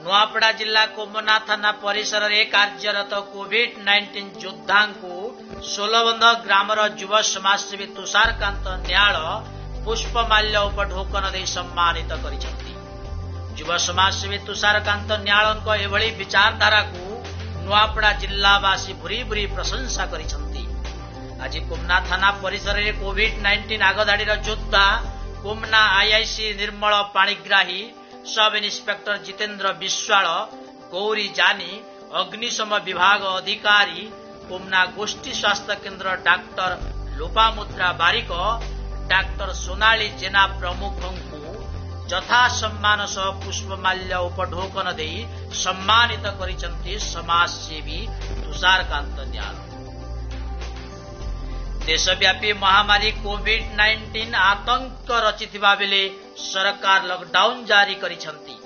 नुआपड़ा जिला कोमना थाना परिसर में कार्यरत कोविड-19 योद्धा को सोलबंध ग्रामर युव समाजसेवी तुषारकांत न्याल पुष्पमाल्य उपढोकन दे सम्मानित करिसेंती। युव समाजसेवी तुषारकांत न्याल एभली विचारधारा को नुआपड़ा जिलावासी भूरी भूरी प्रशंसा करिसेंती। आज कोमना थाना परिसर में कोविड-19 आगधाड़ीर योद्धा कोमना आईआईसी निर्मल पाणिग्राही सब इन्स्पेक्टर जितेन्द्र विश्वाल गौरी जानी अग्निशम विभाग अधिकारी कोमना गोष्ठी स्वास्थ्य केन्द्र डाक्टर लोपामुद्रा बारिक डाक्टर सोनाली जेना प्रमुख यथा सम्मान सह पुष्पमाल्य उपढोकन दे सम्मानित करिसेंती समाजसेवी तुषारकांत न्याल। देशव्यापी महामारी कोविड-19 आतंक रचिथिबा बेले सरकार लॉकडाउन जारी करिसेंती।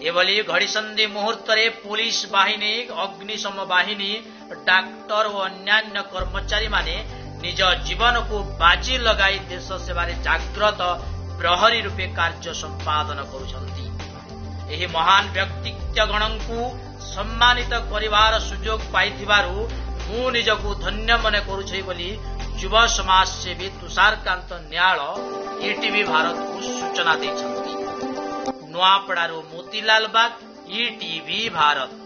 एभली घड़ीसंधि मुहूर्त रे पुलिस बाहिनी अग्निशम बाहिनी डाक्टर और अन्यान्य कर्मचारी माने निज जीवन को बाजी लगाई देश सेवारे जाग्रत प्रहरी रूपे कार्य संपादन करुछंती। एही महान व्यक्तित्वगणଙ୍କୁ सम्मानित करिवार सुजोग पाइथिबारु मु निजको धन्य मने करुछै बोली युव समाजसेवी तुषारकांत न्याल ईटीवी भारत को सूचना देछंती। नुआपड़ारू मोतीलाल बाग ईटीवी भारत।